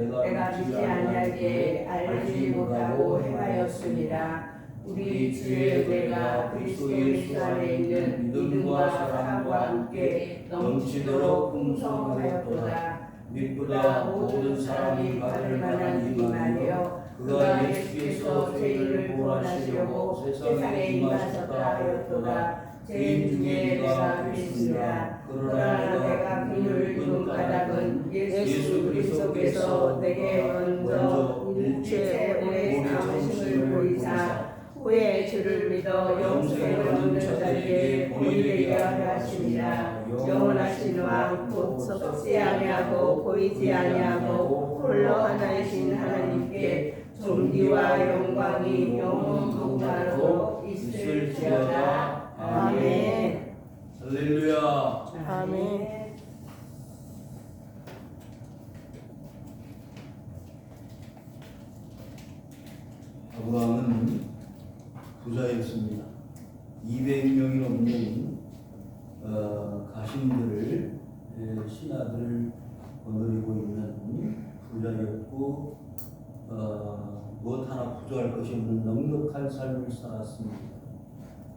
내가 믿지 아니하기에 알지 못하고 행하였습니다. 우리 주의 은혜가 그리스도 예수 안에 있는 믿음과 사랑과 함께 넘치도록 풍성하였도다. 믿보다 모든 사람이 받을 만한 이만이여 그가 예수께서 죄인을 구원하시려고 세상에 임하셨다 하였도다. 죄인 중에 내가 그리스도라. 그러나 내가 그를 둔 까닭은 예수 그리스도께서 내게 먼저 일체 오래 참으심을 보이사 후에 주를 믿어 영생을 얻는 자에게 보이게 하려 하심이라. 영원하신 왕 곧 섭지 아니하고 보이지 아니하고 홀로 하나이신 하나님께 존귀와 영광이 영원토록 있을지어다. 아멘. 할렐루야. 아멘. 아브라함은 부자였습니다. 200명이 넘는 가신들을 신하들을 거느리고 있는 부자였고 무엇 하나 부족할 것이 없는 넉넉한 삶을 살았습니다.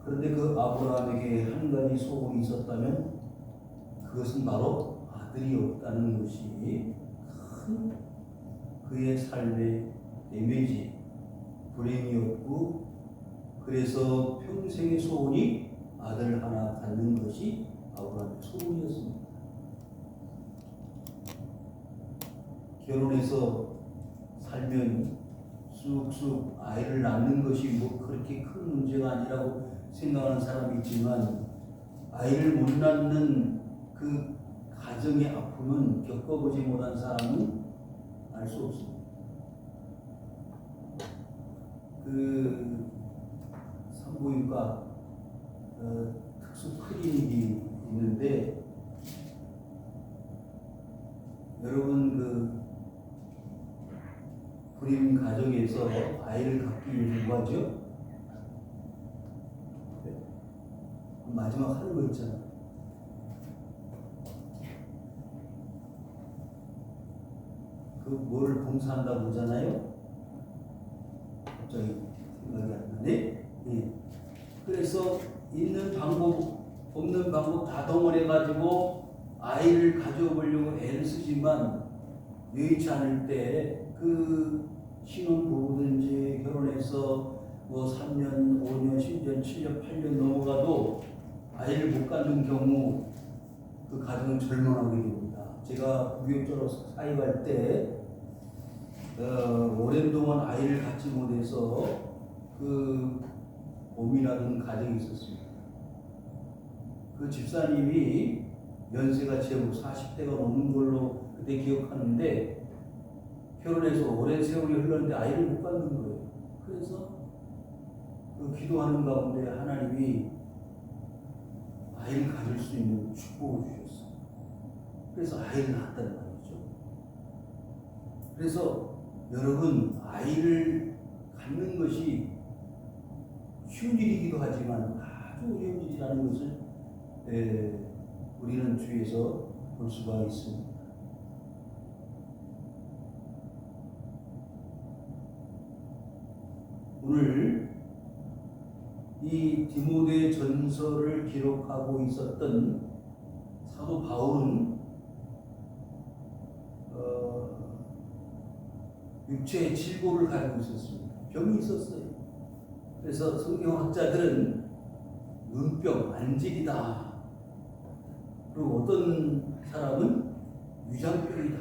그런데 그 아브라함에게 한 가지 소원이 있었다면 그것은 바로 아들이 없다는 것이 큰 그의 삶의 데미지, 불행이었고 그래서 평생의 소원이 아들 하나 갖는 것이 아브라함의 소원이었습니다. 결혼해서 살면 쑥쑥 아이를 낳는 것이 뭐 그렇게 큰 문제가 아니라고 생각하는 사람이 있지만 아이를 못 낳는 그 가정의 아픔은 겪어보지 못한 사람은 알 수 없습니다. 그 산부인과 특수 클리닉이 있는데 여러분 그 불임 가정에서 아이를 갖기 위해 뭐 하죠? 마지막 하는 거 있잖아. 그 뭐를 봉사한다고 그러잖아요. 갑자기 생각이 안 나네. 예. 그래서 있는 방법 없는 방법 다 동원해가지고 아이를 가져보려고 애를 쓰지만 여의치 않을 때 그 신혼부부든지 결혼해서 뭐 3년, 5년, 10년, 7년, 8년 넘어가도 아이를 못 갖는 경우 그 가정은 절망하게 됩니다. 제가 무역자로 사역할 때 오랜 동안 아이를 갖지 못해서 그 고민하던 가정이 있었습니다. 그 집사님이 연세가 제법 40대가 넘는 걸로 그때 기억하는데 결혼해서 오랜 세월이 흘렀는데 아이를 못 갖는 거예요. 그래서 그 기도하는 가운데 하나님이 아이를 가질 수 있는 축복을 주셨어요. 그래서 아이를 낳았다는 말이죠. 그래서 여러분 아이를 갖는 것이 쉬운 일이기도 하지만 아주 어려운 일이라는 것을 우리는 주위에서 볼 수가 있습니다. 오늘 이 디모데 전서를 기록하고 있었던 사도 바울은 육체의 질고를 가지고 있었습니다. 병이 있었어요. 그래서 성경학자들은 눈병, 안질이다. 그리고 어떤 사람은 위장병이다.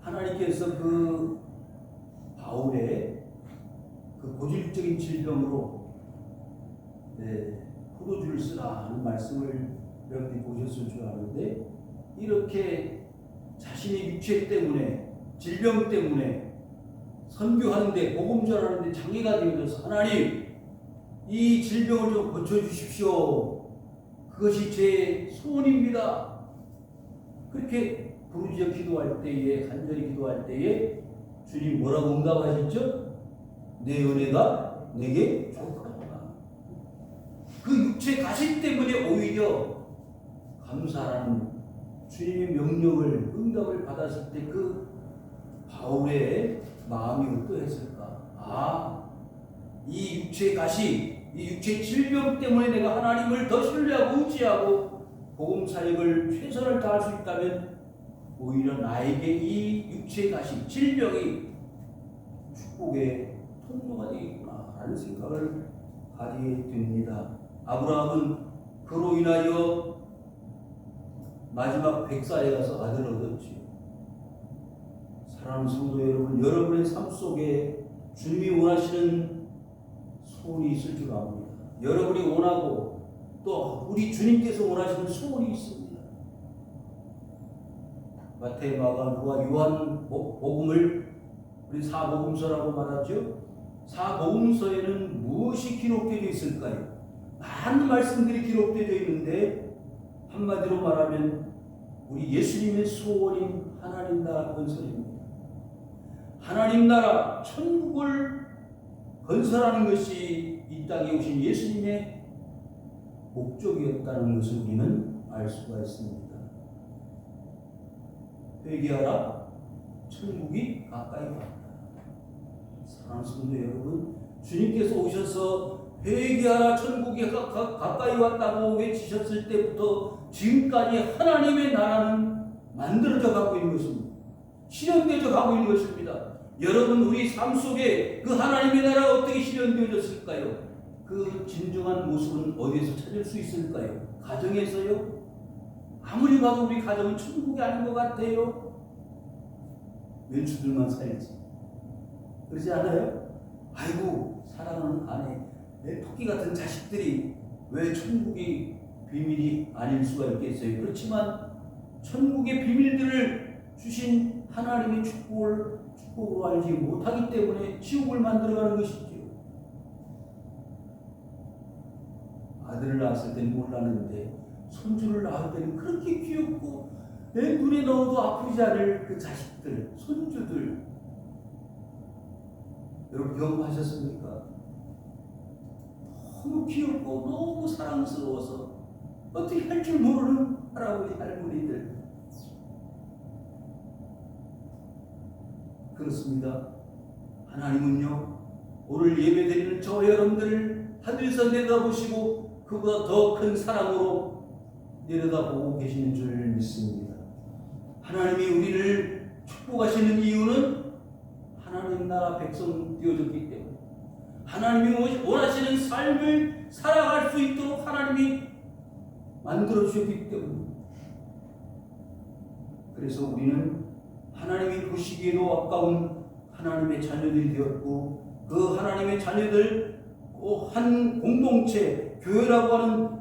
하나님께서 그 바울의 그 고질적인 질병으로 포도주를 쓰라 하는 말씀을 여러분이 보셨을 줄 아는데 이렇게 자신의 육체 때문에 질병 때문에 선교하는데 복음 전하는데 장애가 되어져서 하나님 이 질병을 좀 고쳐주십시오. 그것이 제 소원입니다. 그렇게 부르짖어 기도할 때에 간절히 기도할 때에 주님 뭐라고 응답하셨죠? 내 은혜가 내게 족하다. 그 육체 가신 때문에 오히려 감사하는 주님의 명령을 응답을 받았을 때 그 바울의 마음이 어떠했을까? 아, 이 육체의 가시, 이 육체의 질병 때문에 내가 하나님을 더 신뢰하고 의지하고 복음 사역을 최선을 다할 수 있다면 오히려 나에게 이 육체의 가시, 질병이 축복의 통로가 되겠구나 라는 생각을 가지게 됩니다. 아브라함은 그로 인하여 마지막 100살에 가서 아들을 얻었지요. 사랑하는 성도 여러분, 여러분의 삶 속에 주님이 원하시는 소원이 있을 줄 압니다. 여러분이 원하고 또 우리 주님께서 원하시는 소원이 있습니다. 마태, 마가, 누가, 요한 복음을 우리 사복음서라고 말하죠. 사복음서에는 무엇이 기록되어 있을까요? 많은 말씀들이 기록되어 있는데 한마디로 말하면 우리 예수님의 소원인 하나님 나라 건설입니다. 하나님 나라 천국을 건설하는 것이 이 땅에 오신 예수님의 목적이었다는 것을 우리는 알 수가 있습니다. 회개하라, 천국이 가까이 왔다. 사랑하는 성도 여러분, 주님께서 오셔서 회개하라, 천국이 가까이 왔다고 외치셨을 때부터 지금까지 하나님의 나라는 만들어져 가고 있는 것입니다. 실현되어져 가고 있는 것입니다. 여러분, 우리 삶 속에 그 하나님의 나라가 어떻게 실현되어졌을까요? 그 진정한 모습은 어디에서 찾을 수 있을까요? 가정에서요? 아무리 봐도 우리 가정은 천국이 아닌 것 같아요. 왼수들만 살지. 그러지 않아요? 아이고, 사랑하는 아내, 내 토끼 같은 자식들이 왜 천국이 비밀이 아닐 수가 있겠어요? 그렇지만 천국의 비밀들을 주신 하나님의 축복을 알지 못하기 때문에 지옥을 만들어가는 것이지요. 아들을 낳았을 때는 몰랐는데 손주를 낳을 때는 그렇게 귀엽고 내 눈에 넣어도 아프지 않을 그 자식들, 손주들, 여러분 경험하셨습니까? 너무 귀엽고 너무 사랑스러워서 어떻게 할 줄 모르는 할아버지 할머니들. 그렇습니다. 하나님은요, 오늘 예배드리는 저 여러분들을 하늘에서 내다보시고 그보다 더 큰 사랑으로 내려다보고 계시는 줄 믿습니다. 하나님이 우리를 축복하시는 이유는 하나님 나라 백성 되어졌기 때문에, 하나님이 원하시는 삶을 살아갈 수 있도록 하나님이 만들어 주셨기 때문에, 그래서 우리는 하나님이 보시기에도 아까운 하나님의 자녀들이 되었고, 그 하나님의 자녀들 한 공동체, 교회라고 하는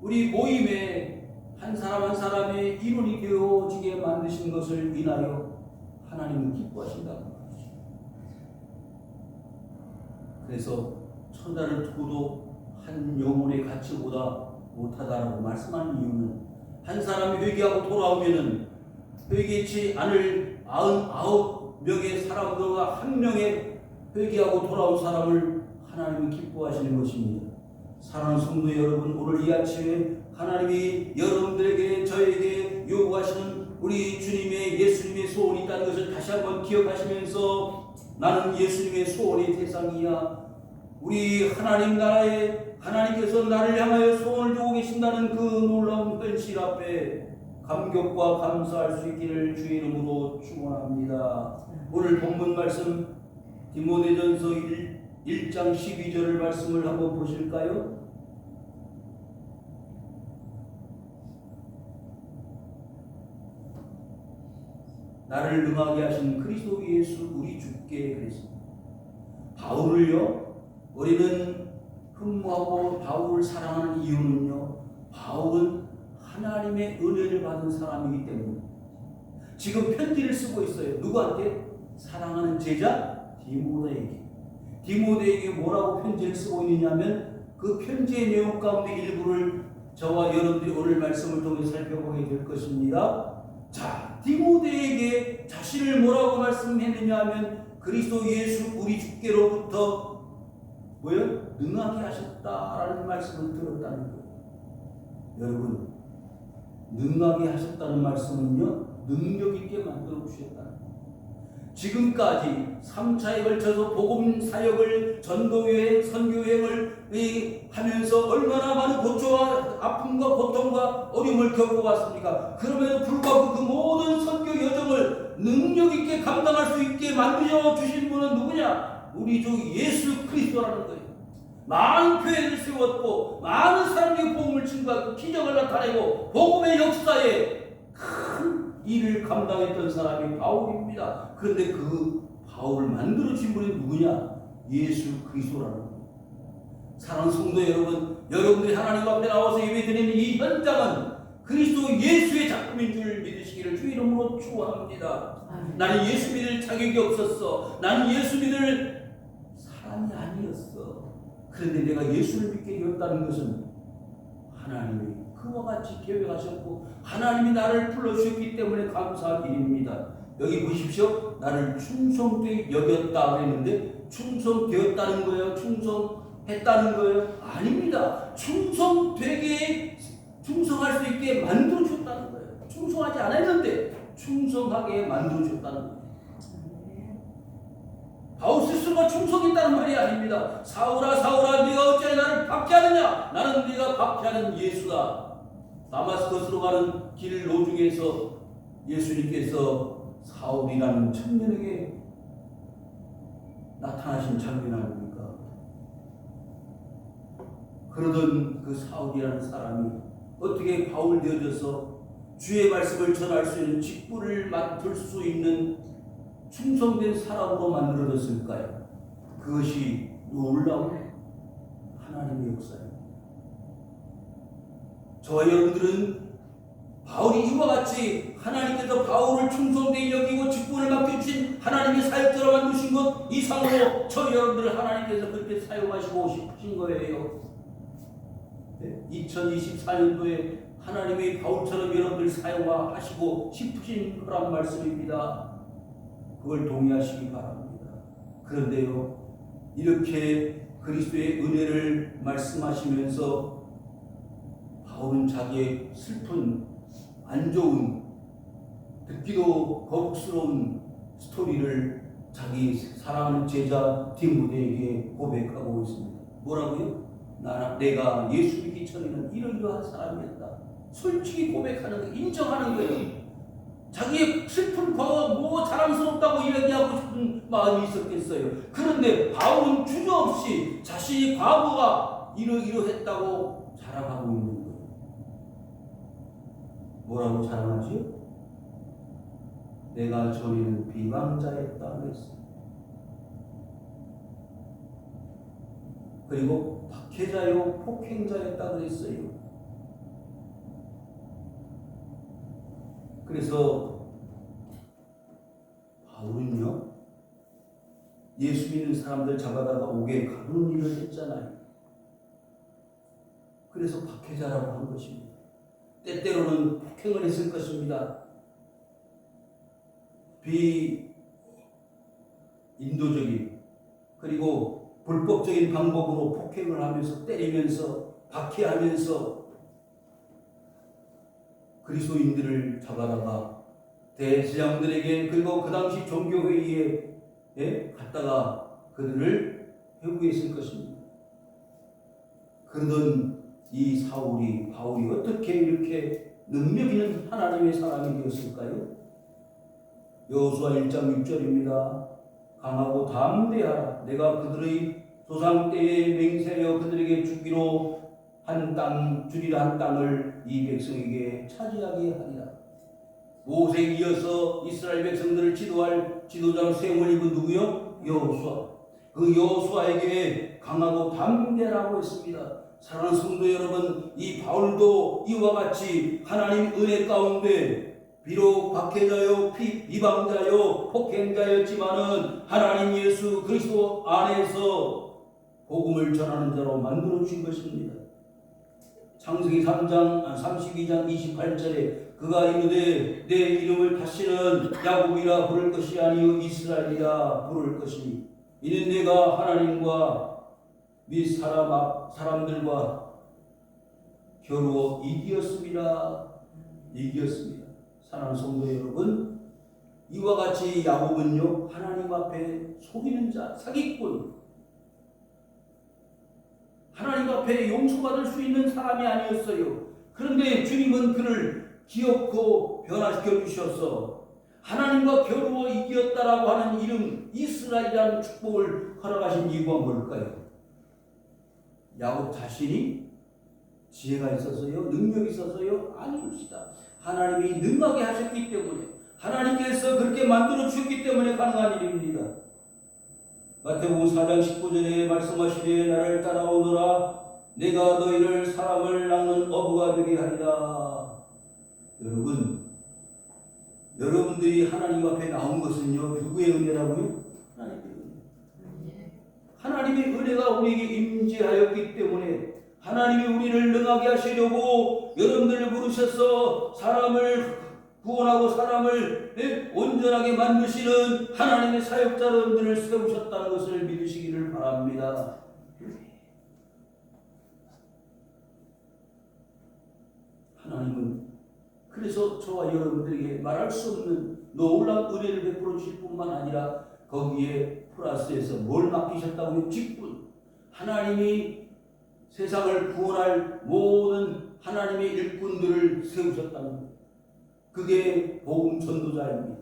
우리 모임에 한 사람 한 사람의 일원이 되어지게 만드신 것을 인하여 하나님은 기뻐하신다는 것이죠. 그래서 천하를 두고도 한 영혼의 가치보다 못하다라고 말씀하는 이유는, 한 사람이 회개하고 돌아오면은 회개치 않을 99명의 사람들과 한 명의 회개하고 돌아온 사람을 하나님이 기뻐하시는 것입니다. 사랑하는 성도 여러분, 오늘 이 아침에 하나님이 여러분들에게, 저에게 요구하시는 우리 주님의, 예수님의 소원이 있다는 것을 다시 한번 기억하시면서, 나는 예수님의 소원의 대상이야, 우리 하나님 나라에 하나님께서 나를 향하여 소원을 두고 계신다는 그 놀라운 현실 앞에 감격과 감사할 수 있기를 주의 이름으로 축원합니다. 오늘 본문 말씀 디모데전서 1장 12절 말씀을 한번 보실까요? 나를 능하게 하신 그리스도 예수 우리 주께 그랬습니다. 바울을요, 우리는 흠모하고 바울을 사랑하는 이유는요, 바울은 하나님의 은혜를 받은 사람이기 때문에 지금 편지를 쓰고 있어요. 누구한테? 사랑하는 제자 디모데에게 뭐라고 편지를 쓰고 있느냐면, 그 편지의 내용 가운데 일부를 저와 여러분들이 오늘 말씀을 통해 살펴보게 될 것입니다. 자, 디모데에게 자신을 뭐라고 말씀했느냐 하면, 그리스도 예수 우리 주께로부터 뭐요? 능하게 하셨다라는 말씀을 들었다는 거예요. 여러분, 능하게 하셨다는 말씀은요, 능력 있게 만들어 주셨다. 지금까지 3차에 걸쳐서 복음 사역을 전도여행, 선교여행을 하면서 얼마나 많은 고초와 아픔과 고통과 어려움을 겪어왔습니까? 그럼에도 불구하고 그 모든 선교 여정을 능력 있게 감당할 수 있게 만들어 주신 분은 누구냐? 우리 주 예수 그리스도라는 거예요. 많은 교회를 세웠고 많은 사람에게 복음을 증거하고 기적을 나타내고 복음의 역사에 큰 일을 감당했던 사람이 바울입니다. 그런데 그 바울을 만들어주신 분이 누구냐? 예수 그리스도라는 거예요. 사랑하는 성도 여러분, 여러분들이 하나님 앞에 나와서 예배드리는 이 현장은 그리스도 예수의 작품인 줄 믿으시기를 주 이름으로 축원합니다. 나는 예수 믿을 자격이 없었어. 나는 예수 믿을 사람이 아니었어. 그런데 내가 예수를 믿게 되었다는 것은 하나님이 그와 같이 계획하셨고 하나님이 나를 불러주셨기 때문에 감사한 일입니다. 여기 보십시오. 나를 충성되게 여겼다 그랬는데 충성되었다는 거예요? 충성했다는 거예요? 아닙니다. 충성할 수 있게 만들어줬다는 거예요. 충성하지 않았는데 충성하게 만들어줬다는 거예요. 바울 스스로가 충성했다는 말이 아닙니다. 사울아 사울아 네가 어찌하여 나를 박해하느냐? 나는 네가 박해하는 예수다. 다마스커스로 가는 길 노중에서 예수님께서 사울이라는 청년에게 나타나신 장면 아닙니까? 그러던 그 사울이라는 사람이 어떻게 바울 되어져서 주의 말씀을 전할 수 있는 직분을 맡을 수 있는 충성된 사람으로 만들어졌을까요? 그것이 놀라운 하나님의 역사입니다. 저와 여러분들은 바울이 이와 같이 하나님께서 바울을 충성되게 여기고 직분을 맡겨주신 하나님의 사역자로 만드신 것 이상으로 저 여러분들을 하나님께서 그렇게 사용하시고 싶으신 거예요. 2024년도에 하나님이 바울처럼 여러분들 사용하시고 싶으신 거란 말씀입니다. 그걸 동의하시기 바랍니다. 그런데요, 이렇게 그리스도의 은혜를 말씀하시면서 바울은 자기의 슬픈, 안 좋은, 듣기도 거북스러운 스토리를 자기 사랑하는 제자 디모데에게 고백하고 있습니다. 뭐라고요? 내가 예수 믿기 전에는 이러이러한 사람이었다. 솔직히 고백하는 거, 인정하는 거예요. 자기의 슬픈 과거 자랑스럽다고 이야기하고 싶은 마음이 있었겠어요. 그런데 바울은 주저없이 자신이 과거가 이러이러했다고 자랑하고 있는 거예요. 뭐라고 자랑하지요? 내가 전에는 비방자였다 그랬어요. 그리고 박해자요 폭행자였다 그랬어요. 그래서 바울은요, 예수 믿는 사람들 잡아다가 옥에 가두는 일을 했잖아요. 그래서 박해자라고 한 것입니다. 때때로는 폭행을 했을 것입니다. 비인도적인 그리고 불법적인 방법으로 폭행을 하면서 때리면서 박해하면서 그리스도인들을 잡아다가 대제사장들에게 그리고 그 당시 종교회의에 갔다가 그들을 회부했을 것입니다. 그러던 이 바울이 어떻게 이렇게 능력 있는 하나님의 사람이 되었을까요? 여호수아 1장 6절입니다. 강하고 담대하라. 내가 그들의 조상 때에 맹세하여 그들에게 주리라 한 땅을 이 백성에게 차지하게 하리라. 모세에 이어서 이스라엘 백성들을 지도할 지도자로 세움을 입은 누구요? 여호수아. 그 여호수아에게 강하고 담대하라고 했습니다. 사랑하는 성도 여러분, 이 바울도 이와 같이 하나님 은혜 가운데 비록 박해자요 비방자요 폭행자였지만은 하나님 예수 그리스도 안에서 복음을 전하는 자로 만들어 주신 것입니다. 창세기 3장 32장 28절에 그가 이르되 내 이름을 다시는 야곱이라 부를 것이 아니요 이스라엘이라 부를 것이니 이는 내가 하나님과 및 사람들과 겨루어 이기었습니다. 사랑하는 성도 여러분, 이와 같이 야곱은요 하나님 앞에 속이는 자, 사기꾼, 하나님 앞에 용서받을 수 있는 사람이 아니었어요. 그런데 주님은 그를 기어코 변화시켜 주셔서 하나님과 겨루어 이겼다라고 하는 이름 이스라엘이라는 축복을 허락하신 이유가 뭘까요? 야곱 자신이 지혜가 있어서요? 능력이 있어서요? 아니옵시다. 하나님이 능하게 하셨기 때문에, 하나님께서 그렇게 만들어 주셨기 때문에 가능한 일입니다. 마태복음 4장 19절에 말씀하시되 나를 따라오너라 내가 너희를 사람을 낳는 어부가 되게 하리라. 여러분들이 하나님 앞에 나온 것은요 누구의 은혜라고요? 하나님의 은혜. 하나님의 은혜가 우리에게 임재하였기 때문에 하나님이 우리를 능하게 하시려고 여러분들을 부르셔서 사람을 구원하고 사람을 온전하게 만드시는 하나님의 사역자 여러분들을 세우셨다는 것을 믿으시기를 바랍니다. 하나님은 그래서 저와 여러분들에게 말할 수 없는 놀라운 은혜를 베풀어 주실 뿐만 아니라 거기에 플러스해서 뭘 맡기셨다고요? 직분. 하나님이 세상을 구원할 모든 하나님의 일꾼들을 세우셨다는 것. 그게 복음 전도자입니다.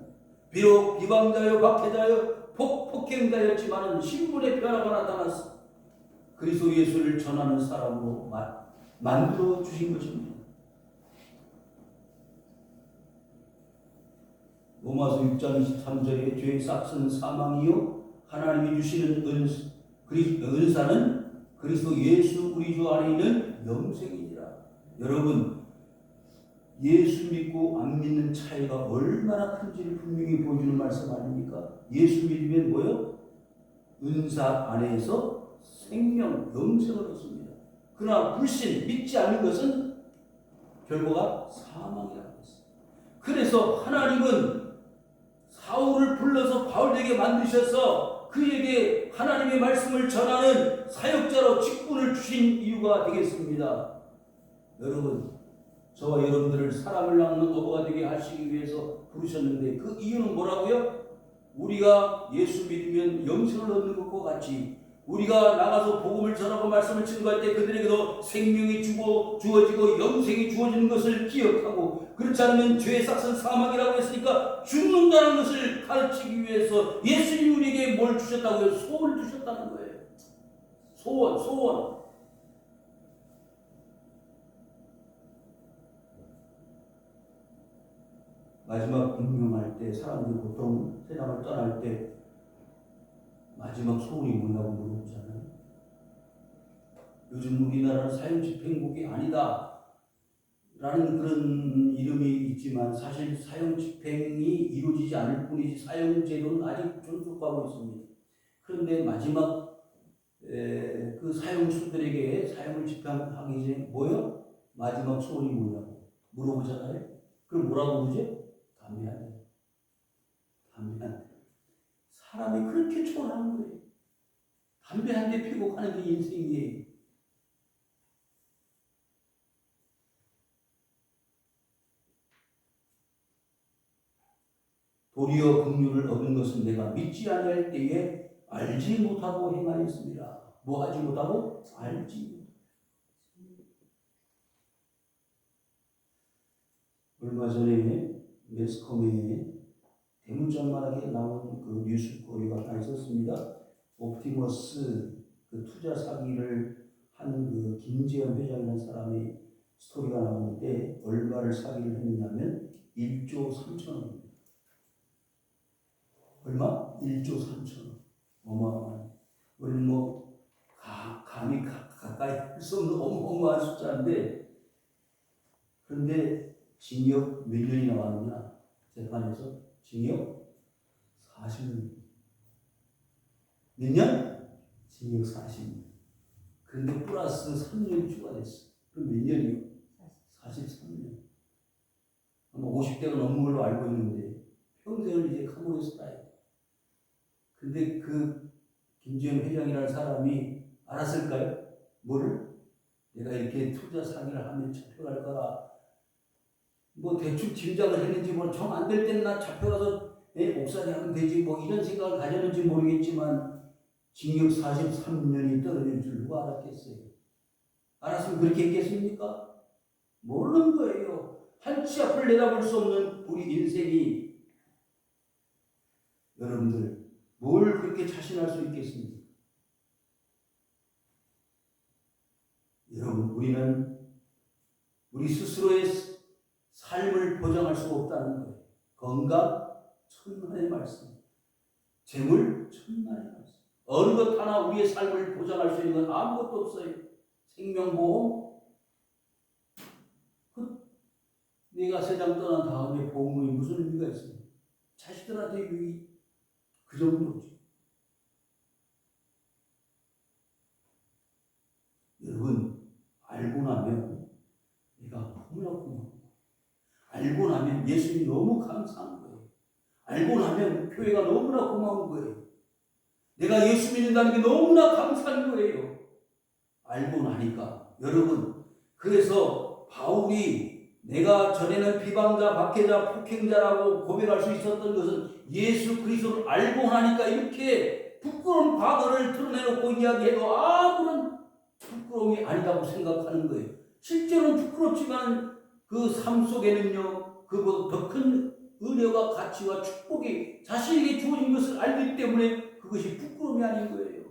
비록 비방자여 박해자여 폭행자였지만 신분의 변화가 나타났어. 그리스도 예수를 전하는 사람으로 만들어 주신 것입니다. 로마서 6장 23절에 죄의 삭은 사망이요 하나님이 주시는 은사는 그리스도 예수 우리 주 안에 있는 영생이니라. 여러분, 예수 믿고 안 믿는 차이가 얼마나 큰지를 분명히 보여주는 말씀 아닙니까? 예수 믿으면 뭐요? 은사 안에서 생명, 영생을 얻습니다. 그러나 불신, 믿지 않는 것은 결과가 사망이라고 했습니다. 그래서 하나님은 사울을 불러서 바울에게 만드셔서 그에게 하나님의 말씀을 전하는 사역자로 직분을 주신 이유가 되겠습니다. 여러분, 저와 여러분들을 사람을 낳는 어부가 되게 하시기 위해서 부르셨는데 그 이유는 뭐라고요? 우리가 예수 믿으면 영생을 얻는 것과 같이 우리가 나가서 복음을 전하고 말씀을 증거할 때 그들에게도 생명이 주어지고 영생이 주어지는 것을 기억하고, 그렇지 않으면 죄의 삭은 사망이라고 했으니까 죽는다는 것을 가르치기 위해서 예수님이 우리에게 뭘 주셨다고요? 소원을 주셨다는 거예요. 소원. 마지막 운명할 때 사람들이 보통 세상을 떠날 때 마지막 소원이 뭐냐고 물어보잖아요. 요즘 우리나라는 사형집행국이 아니다 라는 그런 이름이 있지만 사실 사형집행이 이루어지지 않을 뿐이지 사형제도는 아직 존속하고 있습니다. 그런데 마지막 그 사형수들에게 사형을 집행하기 전에 뭐요? 마지막 소원이 뭐냐고 물어보잖아요. 그럼 뭐라고 그러죠? 담배 한 대. 사람이 그렇게 초라한 거예요. 담배 한 대 피고 가는 게 인생이에요. 도리어 긍휼을 얻은 것은 내가 믿지 아니할 때에 알지 못하고 행하였습니다. 뭐 하지 못하고? 알지 못하고. 얼마 전에 매스컴에 대문짝만하게 나온 그 뉴스거리가 하나 있었습니다. 옵티머스 그 투자 사기를 한 그 김재현 회장이라는 사람의 스토리가 나오는데 얼마를 사기를 했냐면 1조 3천원. 얼마? 1조 3천원. 어마어마한. 우리는 뭐 감히 가까이 할 수 없는 어마어마한 숫자인데, 그런데 징역 몇 년이 나왔느냐? 재판에서 징역 40년. 몇 년? 징역 40년. 그런데 플러스 3년이 추가됐어. 그럼 몇 년이요? 43년. 아마 50대가 넘는 걸로 알고 있는데 평생을 이제 감옥에서 따요. 근데 그 김재현 회장이라는 사람이 알았을까요? 뭐를? 내가 이렇게 투자 사기를 하면 잡혀갈 거라. 뭐 대충 짐작을 했는지 뭐 정 안 될 때는 나 잡혀가서 옥살이 하면 되지 뭐 이런 생각을 가졌는지 모르겠지만 징역 43년이 떨어질 줄 누가 알았겠어요? 알았으면 그렇게 했겠습니까? 모르는 거예요. 한치 앞을 내다볼 수 없는 우리 인생이 여러분들 뭘 그렇게 자신할 수 있겠습니까? 여러분 우리는 우리 스스로의 삶을 보장할 수가 없다는 거예요. 건강 천만의 말씀, 재물 천만의 말씀. 어느 것 하나 우리의 삶을 보장할 수 있는 건 아무것도 없어요. 생명보험, 내가 세상 떠난 다음에 보험이 무슨 의미가 있어요? 자식들한테 유익 그 정도지. 여러분 알고 나면 내가 너무나 고마워. 알고 나면 예수님이 너무 감사한 거예요. 알고 나면 교회가 너무나 고마운 거예요. 내가 예수 믿는다는 게 너무나 감사한 거예요. 알고 나니까. 여러분 그래서 바울이 내가 전에는 비방자, 박해자, 폭행자라고 고백할 수 있었던 것은 예수 그리스도를 알고 나니까 이렇게 부끄러운 과거를 드러내놓고 이야기해도 아무런 부끄러움이 아니라고 생각하는 거예요. 실제로는 부끄럽지만 그 삶 속에는요, 그보다 더 큰 은혜와 가치와 축복이 자신에게 주어진 것을 알기 때문에 그것이 부끄러움이 아닌 거예요.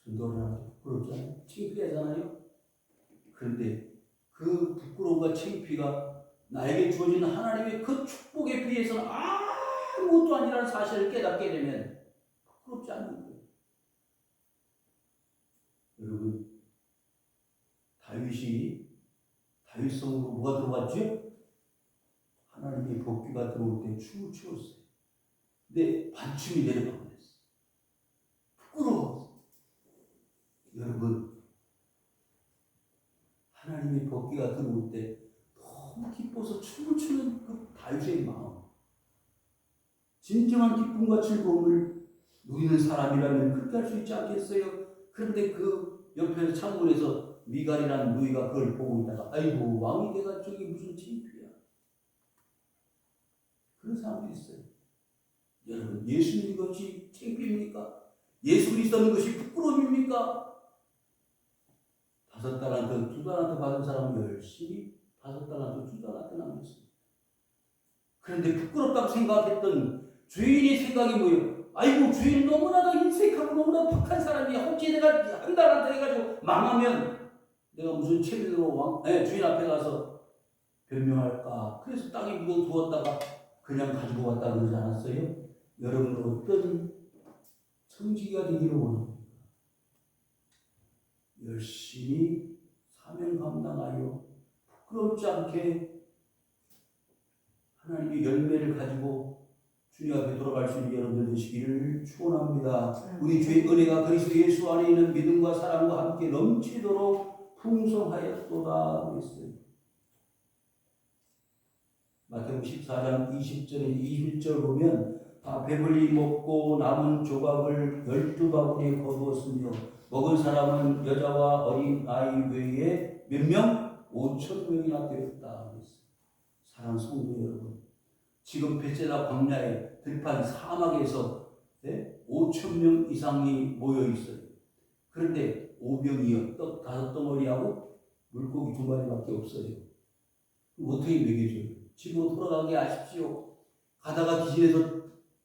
전도를 하면 부끄럽잖아요. 창피하잖아요. 그런데 그 부끄러움과 창피가 나에게 주어진 하나님의 그 축복에 비해서는 아무것도 아니라는 사실을 깨닫게 되면 부끄럽지 않는 거예요. 여러분 다윗성으로 뭐가 들어왔죠? 하나님의 복귀가 들어올 때 춤을 추었어요. 근데 반춤이 내려가 버렸어요. 부끄러워. 여러분 하나님의 복귀가 들어올 때 너무 기뻐서 춤을 추는 그 다윗의 마음, 진정한 기쁨과 즐거움을 누리는 사람이라면 그렇게 할 수 있지 않겠어요? 그런데 그 옆에서 창문에서 미갈이라는 누이가 그걸 보고 있다가 아이고 왕이 내가 저기 무슨 창피야. 그런 사람도 있어요. 여러분 예수 믿는 것이 창피입니까? 예수 그리스도는 것이 부끄러움입니까? 5달란트, 2달란트 받은 사람은 열심히 5달란트, 2달란트 남겼습니다. 그런데 부끄럽다고 생각했던 주인의 생각이 뭐예요? 아이고 주인 너무나도 인색하고 너무나 박한 사람이야. 혹시 내가 1달란트 해가지고 망하면 내가 무슨 체면으로 주인 앞에 가서 변명할까? 그래서 땅에 묻어두었다가 그냥 가지고 왔다 그러지 않았어요? 여러분은 어떤 성지가 되기를 원합니까? 열심히 사명 감당하여 부끄럽지 않게 하나님의 열매를 가지고 주님 앞에 돌아갈 수 있는 여러분들 되시기를 축원합니다. 우리 주의 은혜가 그리스도 예수 안에 있는 믿음과 사랑과 함께 넘치도록 풍성하였도다 그랬어요. 마태복음 14장 20절에 21절 보면 다 배불리 먹고 남은 조각을 12바구니에 거두었으며 먹은 사람은 여자와 어린 아이 외에 몇 명? 5,000명이나 되었다 그랬어요. 사랑하는 성도 여러분, 지금 베세다 광야에 들판 사막에서 5,000명 이상이 모여 있어요. 그런데 오병이어 떡 5덩어리하고 물고기 2마리밖에 없어요. 어떻게 먹여줘요? 집으로 돌아가게 하십시오. 가다가 기진해서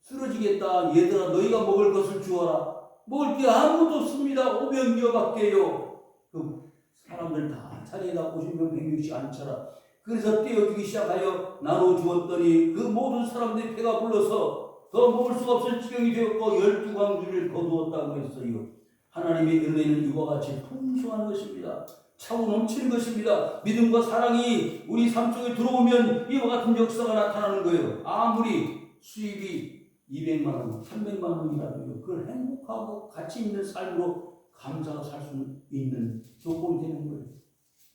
쓰러지겠다. 얘들아 너희가 먹을 것을 주어라. 먹을 게 아무것도 없습니다. 오병이어밖에요. 그 사람들 다 자리에다 50명 100명씩 앉혀라. 그래서 떼어주기 시작하여 나눠 주었더니 그 모든 사람들이 배가 불러서 더 먹을 수가 없을 지경이 되었고 12광주를 거두었다고 했어요. 하나님의 은혜는 이와 같이 풍성한 것입니다. 차고 넘치는 것입니다. 믿음과 사랑이 우리 삶 속에 들어오면 이와 같은 역사가 나타나는 거예요. 아무리 수입이 200만 원, 300만 원이라도요. 그걸 행복하고 가치 있는 삶으로 감사가 살 수 있는 조건이 되는 거예요.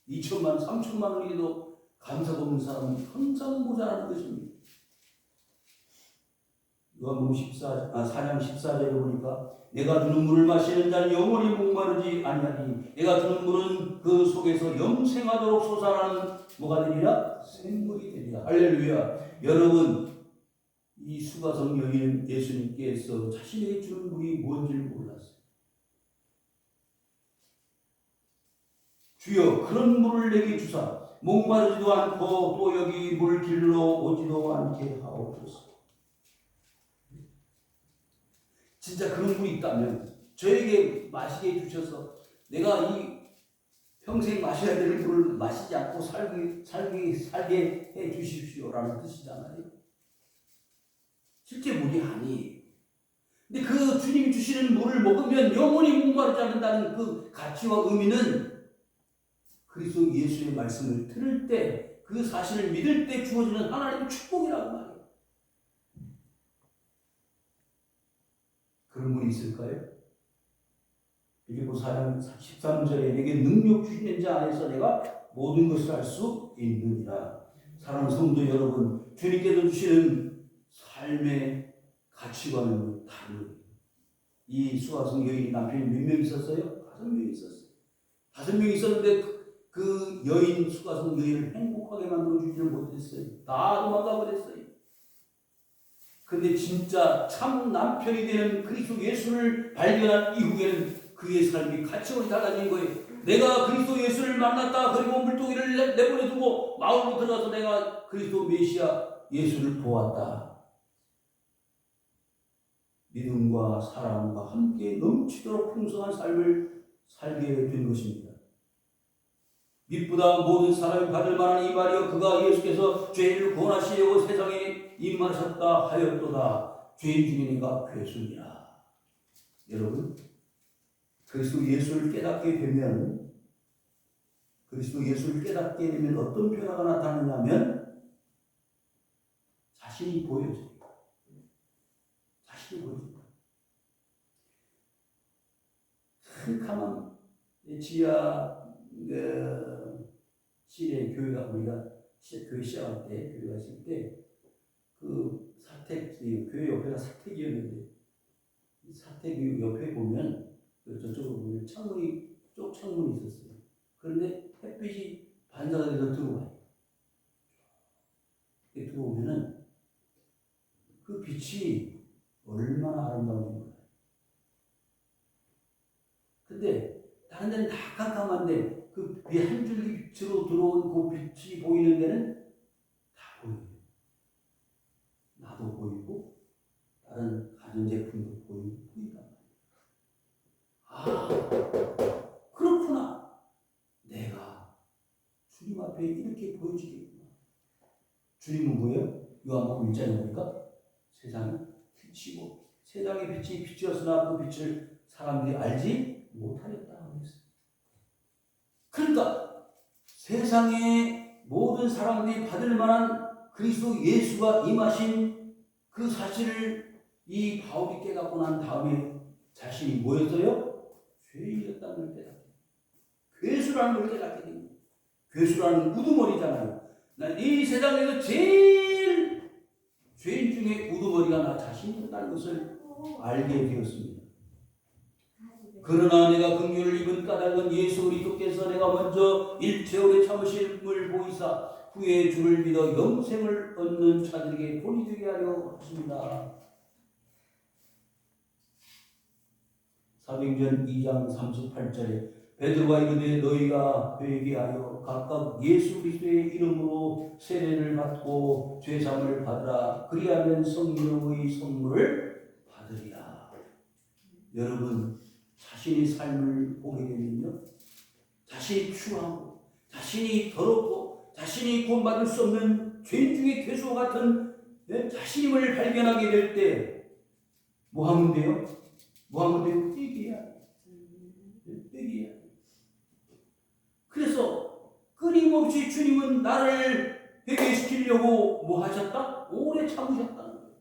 2천만 원, 3천만 원이라도 감사가 없는 사람은 항상 모자라는 것입니다. 요한복음 4장 14절에 보니까 내가 주는 물을 마시는 자는 영원히 목마르지 아니하니 내가 주는 물은 그 속에서 영생하도록 솟아나는 뭐가 되리라? 샘물이 되리라. 할렐루야. 여러분, 이 수가성 여인 예수님께서 자신에게 주는 물이 뭔지를 몰랐어요. 주여 그런 물을 내게 주사 목마르지도 않고 또 여기 물 길러 오지도 않게 하옵소서. 진짜 그런 물이 있다면 저에게 마시게 해주셔서 내가 이 평생 마셔야 될 물을 마시지 않고 살게 해 주십시오라는 뜻이잖아요. 실제 물이 아니에요. 근데 그 주님이 주시는 물을 먹으면 영원히 목마르지 않는다는 그 가치와 의미는 그리스도 예수의 말씀을 들을 때 그 사실을 믿을 때 주어지는 하나님의 축복이라고 말해요. 그런 분이 있을까요? 빌립보 4장 13절에 내게 능력 주시는 자 안에서 내가 모든 것을 할 수 있느니라. 사랑하는 성도 여러분, 주님께서 주시는 삶의 가치관은 다르요. 이 수가성 여인이 남편이 몇 명 있었어요? 5명 있었어요. 5명 있었는데 그 여인, 수가성 여인을 행복하게 만들어주지를 못했어요. 다 도망가버렸어요. 근데 진짜 참 남편이 되는 그리스도 예수를 발견한 이후에는 그의 삶이 가치관이 달라진 거예요. 내가 그리스도 예수를 만났다. 그리고 물동이를 내보내두고 마을로 들어가서 내가 그리스도 메시아 예수를 보았다. 믿음과 사랑과 함께 넘치도록 풍성한 삶을 살게 된 것입니다. 미쁘다 모든 사람이 받을 만한 이 말이여 그가 예수께서 죄인을 구원하시려고 세상에 임하셨다 하였도다. 죄인 중에 내가 괴수니라. 여러분, 그리스도 예수를 깨닫게 되면 어떤 변화가 나타나냐면 자신이 보여집니다. 캄캄한 지하 시내 교회가 우리가 교회 시작할 때 교회가 있을 때 그 교회 옆에가 사택이었는데 이 사택 옆에 보면 저쪽으로 보면 창문이 있었어요. 그런데 햇빛이 반사가 돼서 들어와요. 들어오면은 그 빛이 얼마나 아름다운지 몰라요. 근데 다른 데는 다 깜깜한데 그 한 줄기 빛으로 들어온 그 빛이 보이는 데는 다 보여요. 나도 보이고 다른 가전제품도 보인단 말이에요. 아, 그렇구나. 내가 주님 앞에 이렇게 보여지겠구나. 주님은 뭐예요? 요한복음 1장에 보니까 세상의 빛이고 세상의 빛이 빛이었으나 그 빛을 사람들이 알지 못하였다 그랬어요. 그러니까 세상의 모든 사람들이 받을 만한 그리스도 예수가 임하신 그 사실을 이 바울이 깨닫고 난 다음에 자신이 뭐였어요? 죄인이었다는 걸 깨닫게 됩니다. 괴수라는 걸 깨닫게 됩니다. 괴수라는 우두머리잖아요. 난 이 세상에서 제일 죄인 중에 우두머리가 나 자신이었다는 것을 알게 되었습니다. 그러나 내가 긍휼을 입은 까닭은 예수 그리스도께서 내가 먼저 일체오래 참으심을 보이사 후에 주를 믿어 영생을 얻는 자들에게 본이 되게 하려 하십니다. 사도행전 2장 38절에 베드로가 이르되 너희가 회개하여 각각 예수 그리스도의 이름으로 세례를 받고 죄사함을 받으라. 그리하면 성령의 선물을 받으리라. 여러분, 자신의 삶을 보게 되면요, 자신이 추하고 자신이 더럽고 자신이 구원받을 수 없는 죄인 중에 괴수와 같은 자신임을 발견하게 될 때 뭐 하면 돼요? 회개해야. 그래서 끊임없이 주님은 나를 회개시키려고 뭐 하셨다? 오래 참으셨다는 거예요.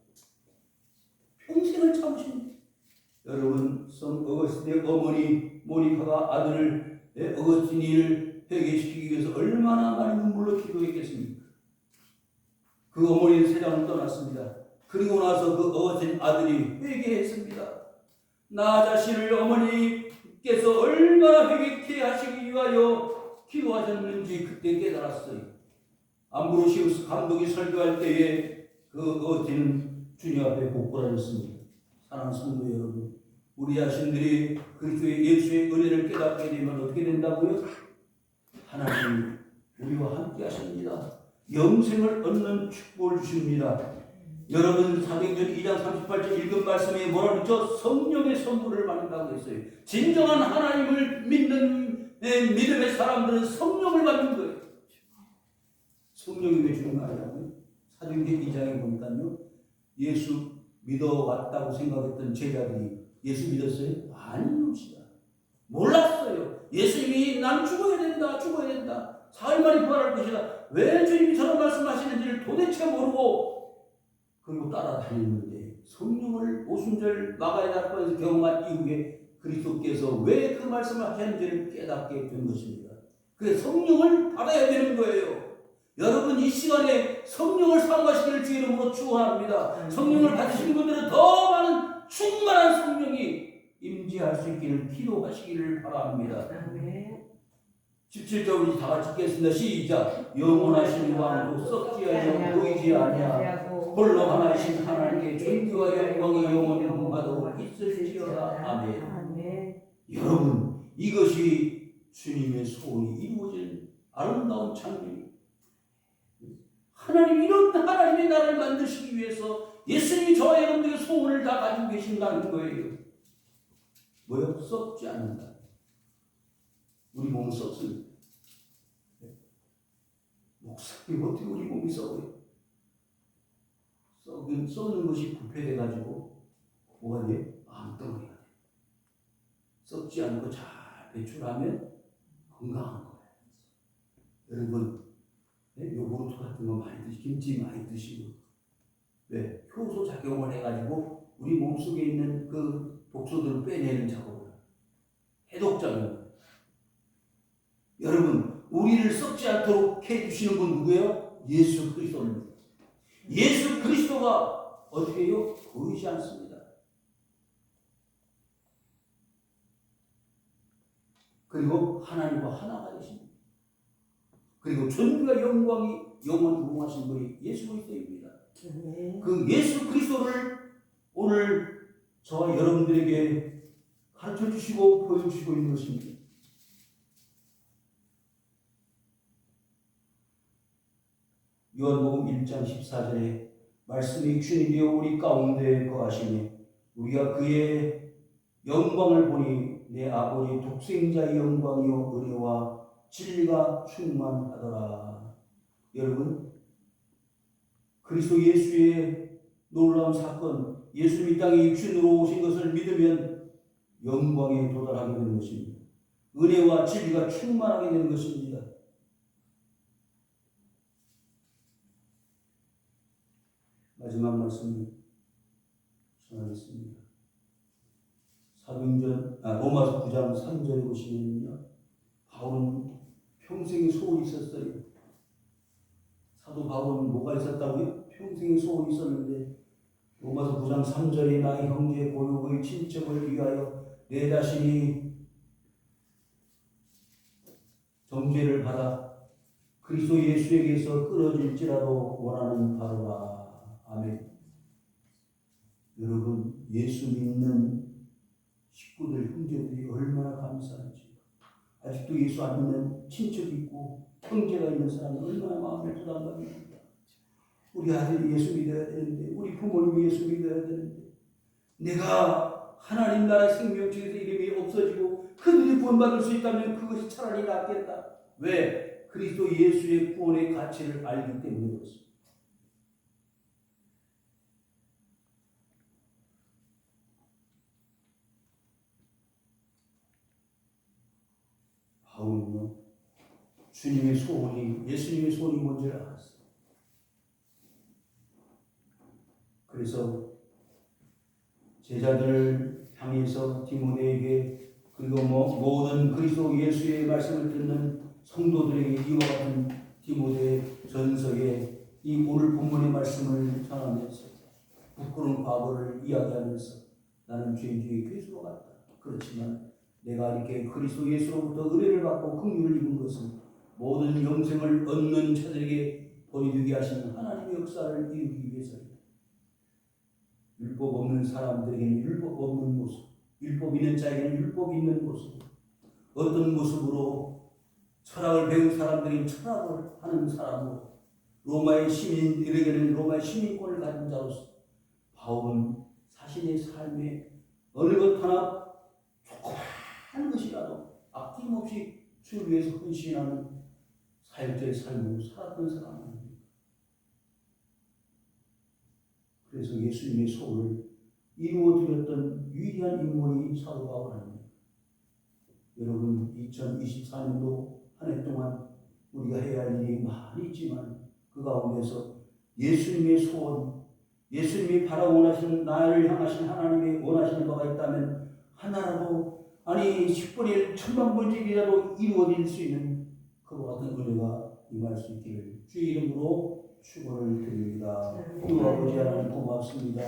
평생을 참으십니다. 여러분, 성 어거스틴의 어머니 모니카가 아들을 어거스틴을 회개시키기 위해서 얼마나 많은 눈물로 기도했겠습니까? 그 어머니는 세상을 떠났습니다. 그리고 나서 그 어진 아들이 회개했습니다. 나 자신을 어머니께서 얼마나 회개케 하시기 위하여 기도하셨는지 그때 깨달았어요. 암브로시우스 감독이 설교할 때에 그 어진은 주님 앞에 복부라졌습니다. 사랑하는 성도 여러분, 우리 자신들이 그리스도의 예수의 은혜를 깨닫게 되면 어떻게 된다고요? 하나님 우리와 함께 하십니다. 영생을 얻는 축복을 주십니다. 여러분 사도행전 2장 38절 읽은 말씀에 뭐라 그랬죠? 성령의 선물을 받는다고 했어요. 진정한 하나님을 믿는 믿음의 사람들은 성령을 받는 거예요. 성령이 왜 중요하냐고요? 사도행전 2장에 보니까요, 예수 믿어왔다고 생각했던 제자들이 예수 믿었어요? 아닙니다. 몰랐어요. 예수님이 난 죽어야 된다, 죽어야 된다, 사흘 만에 부활할 것이다, 왜 주님이 저런 말씀하시는지를 도대체 모르고 그리고 따라다녔는데, 성령을 오순절 마가의 다락방에서 경험한 이후에 그리스도께서 왜 그 말씀을 하셨는지를 깨닫게 된 것입니다. 그래서 성령을 받아야 되는 거예요. 여러분 이 시간에 성령을 사모하시기를 주의 이름으로 축원합니다. 성령을 받으신 분들은 더 많은 충만한 성령이 임재할 수 있기를 기도하시기를 바랍니다. 17절 우리 다 같이 읽겠습니다. 시작. 영원하신 왕으로 썩지 아니하고 보이지 아니하고 홀로 하나이신 하나님께 존귀와 영광이 영원히 공가도록 있을지어다. 아멘. 여러분 이것이 주님의 소원이 이루어진 아름다운 창조입니다. 하나님 이런 하나님의 나라를 만드시기 위해서 예수님이 저와 여러분들의 소원을 다 가지고 계신다는 거예요. 뭐요? 썩지 않는다. 우리 몸은 썩습니다. 목사님 어떻게 우리 몸이 썩어요? 썩는 것이 부패돼가지고 뭐가 돼요? 암덩어리가 돼요. 썩지 않고 잘 배출하면 건강한 거예요. 여러분 요구르트 같은 거 많이 드시고 김치 많이 드시고 효소 작용을 해가지고 우리 몸속에 있는 그 독소들을 빼내는 작업을 해독작용. 여러분 우리를 썩지 않도록 해주시는 분 누구예요? 예수 그리스도입니다. 예수 그리스도가 어떻게 해요? 보이지 않습니다. 그리고 하나님과 하나가 되십니다. 그리고 존귀와 영광이 영원히 무궁하신 분이 예수 그리스도입니다. 그 예수 그리스도를 오늘 저와 여러분들에게 가르쳐 주시고 보여주시고 있는 것입니다. 요한복음 1장 14절에 말씀이 육신이 되어 우리 가운데 거하시니 우리가 그의 영광을 보니 내 아버지 독생자의 영광이요 은혜와 진리가 충만하더라. 여러분 그리스도 예수의 놀라운 사건, 예수님이 땅에 육신으로 오신 것을 믿으면 영광에 도달하게 되는 것입니다. 은혜와 진리가 충만하게 되는 것입니다. 마지막 말씀 전하겠습니다. 로마서 9장 3절에 보시면요, 바울은 평생의 소원이 있었어요. 사도 바울은 뭐가 있었다고요? 평생의 소원이 있었는데 로마서 9장 3절에 나의 형제 고욕의 친척을 위하여 내 자신이 정죄를 받아 그리스도 예수에게서 끊어질지라도 원하는 바로라. 아멘. 여러분 예수 믿는 식구들 형제들이 얼마나 감사한지. 아직도 예수 안 믿는 친척이 있고 형제가 있는 사람은 얼마나 마음이 부담감입니다. 우리 아들이 예수 믿어야 되는데, 우리 부모님이 예수 믿어야 되는데, 내가 하나님 나라 생명책에서 이름이 없어지고 그들이 구원받을 수 있다면 그것이 차라리 낫겠다. 왜? 그리스도 예수의 구원의 가치를 알기 때문에 그렇습니다. 바울은요, 주님의 소원이, 예수님의 소원이 뭔지를 알았어요. 그래서 제자들을 향해서 디모데에게, 그리고 모든 그리스도 예수의 말씀을 듣는 성도들에게 이와 같은 디모데 전서에 이 오늘 본문의 말씀을 전하면서 부끄러운 과거를 이야기하면서 나는 죄 중에 괴수로 갔다. 그렇지만 내가 이렇게 그리스도 예수로부터 은혜를 받고 긍휼을 입은 것은 모든 영생을 얻는 자들에게 본이 되게 하신 하나님의 역사를 이루기 위해서입니다. 율법 없는 사람들에게는 율법 없는 모습, 율법 있는 자에게는 율법 있는 모습, 어떤 모습으로 철학을 배운 사람들이 철학을 하는 사람으로, 로마의 시민들에게는 로마의 시민권을 가진 자로서 바울은 자신의 삶에 어느 것 하나 조그마한 것이라도 아낌없이 주를 위해서 헌신하는 사역자의 삶으로 살았던 사람입니다. 그래서 예수님의 소원을 이루어드렸던 위대한 인물이 사도 바울입니다. 여러분, 2024년도 한 해 동안 우리가 해야 할 일이 많이 있지만 그 가운데서 예수님의 소원, 예수님이 바라고 원하시는, 나를 향하신 하나님의 원하시는 바가 있다면 하나라도, 아니 10분의 1, 1000만분의 1이라도 이루어질 수 있는 그와 같은 은혜가 임할 수 있기를 주의 이름으로 축원을 드립니다. 하나님 아버지 하나님 고맙습니다.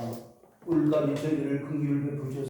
오늘까지 저희를 긍휼을 베푸셔서